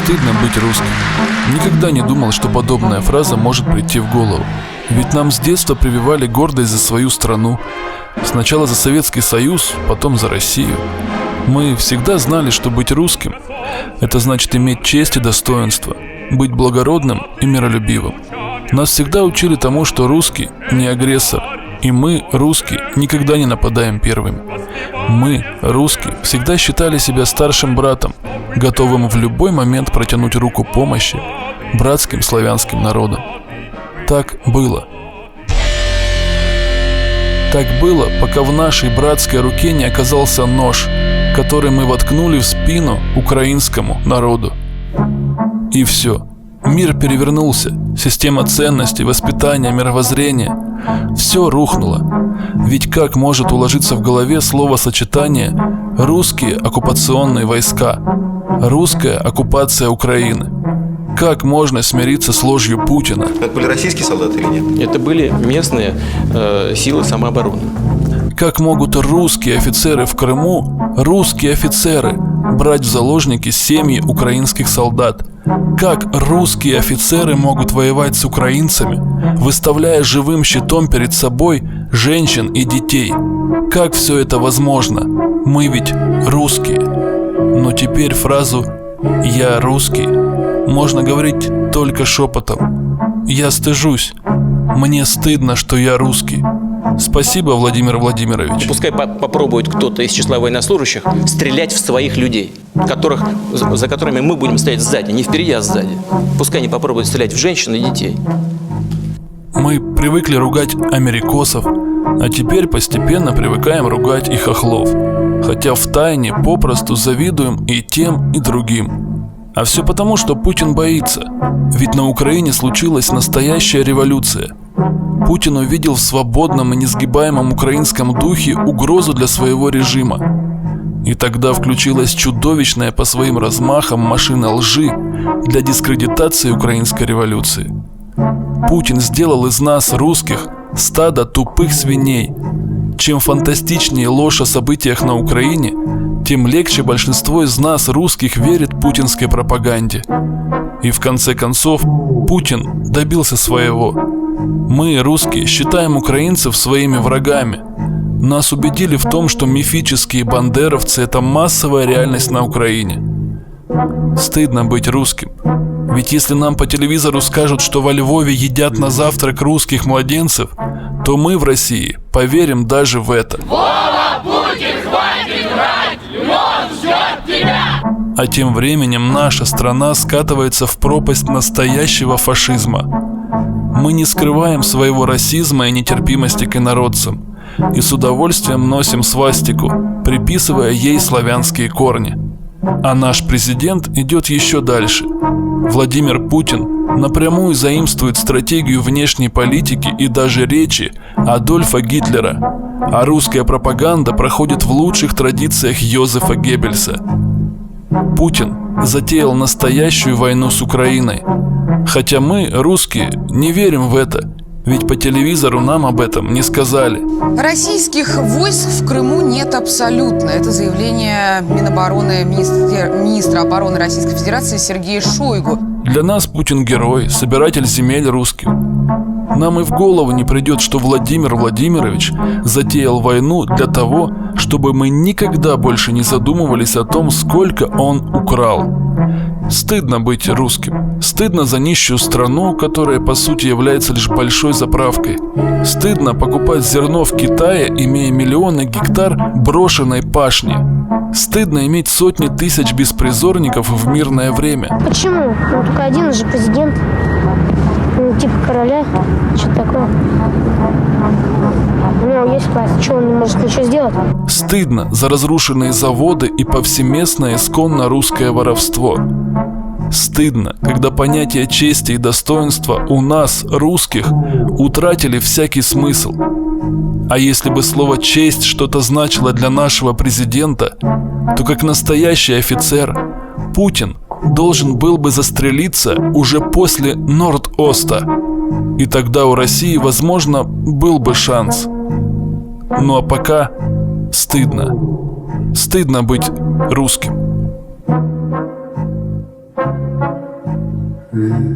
стыдно быть русским. Никогда не думал, что подобная фраза может прийти в голову. Ведь нам с детства прививали гордость за свою страну. Сначала за Советский Союз, потом за Россию. Мы всегда знали, что быть русским – это значит иметь честь и достоинство, быть благородным и миролюбивым. Нас всегда учили тому, что русский не агрессор, и мы, русские, никогда не нападаем первыми. Мы, русские, всегда считали себя старшим братом, готовым в любой момент протянуть руку помощи братским славянским народам. Так было. Так было, пока в нашей братской руке не оказался нож, который мы воткнули в спину украинскому народу. И все. Мир перевернулся. Система ценностей, воспитания, мировоззрения. Все рухнуло. Ведь как может уложиться в голове словосочетание «русские оккупационные войска», «русская оккупация Украины»? Как можно смириться с ложью Путина? Это были российские солдаты или нет? Это были местные силы самообороны. Как могут русские офицеры в Крыму, русские офицеры, брать в заложники семьи украинских солдат? Как русские офицеры могут воевать с украинцами, выставляя живым щитом перед собой женщин и детей? Как все это возможно? Мы ведь русские. Но теперь фразу «я русский» можно говорить только шепотом. Я стыжусь. Мне стыдно, что я русский. Спасибо, Владимир Владимирович. Пускай попробует кто-то из числа военнослужащих стрелять в своих людей, за которыми мы будем стоять сзади, не впереди, а сзади. Пускай они попробуют стрелять в женщин и детей. Мы привыкли ругать америкосов, а теперь постепенно привыкаем ругать и хохлов. Хотя втайне попросту завидуем и тем, и другим. А все потому, что Путин боится. Ведь на Украине случилась настоящая революция. Путин увидел в свободном и несгибаемом украинском духе угрозу для своего режима. И тогда включилась чудовищная по своим размахам машина лжи для дискредитации украинской революции. Путин сделал из нас, русских, стадо тупых свиней. Чем фантастичнее ложь о событиях на Украине, тем легче большинство из нас, русских, верит путинской пропаганде. И в конце концов, Путин добился своего. Мы, русские, считаем украинцев своими врагами. Нас убедили в том, что мифические бандеровцы – это массовая реальность на Украине. Стыдно быть русским. Ведь если нам по телевизору скажут, что во Львове едят на завтрак русских младенцев, то мы в России поверим даже в это. Вова, Путин, хватит врать! Львов ждет тебя! А тем временем наша страна скатывается в пропасть настоящего фашизма. Мы не скрываем своего расизма и нетерпимости к инородцам, и с удовольствием носим свастику, приписывая ей славянские корни. А наш президент идет еще дальше. Владимир Путин напрямую заимствует стратегию внешней политики и даже речи Адольфа Гитлера, а русская пропаганда проходит в лучших традициях Йозефа Геббельса. Путин затеял настоящую войну с Украиной. Хотя мы, русские, не верим в это, ведь по телевизору нам об этом не сказали. Российских войск в Крыму нет абсолютно. Это заявление Минобороны министра обороны Российской Федерации Сергея Шойгу. Для нас Путин герой, собиратель земель русских. Нам и в голову не придет, что Владимир Владимирович затеял войну для того, чтобы мы никогда больше не задумывались о том, сколько он украл. Стыдно быть русским. Стыдно за нищую страну, которая по сути является лишь большой заправкой. Стыдно покупать зерно в Китае, имея миллионы гектар брошенной пашни. Стыдно иметь сотни тысяч беспризорников в мирное время. Почему? Ну, только один же президент. Ну, типа короля. Что-то такое. Ну, есть власть. Что, он не может ничего сделать? Стыдно за разрушенные заводы и повсеместное исконно русское воровство. Стыдно, когда понятия чести и достоинства у нас, русских, утратили всякий смысл. А если бы слово «честь» что-то значило для нашего президента, то как настоящий офицер Путин должен был бы застрелиться уже после Норд-Оста. И тогда у России, возможно, был бы шанс. Ну а пока стыдно. Стыдно быть русским. М.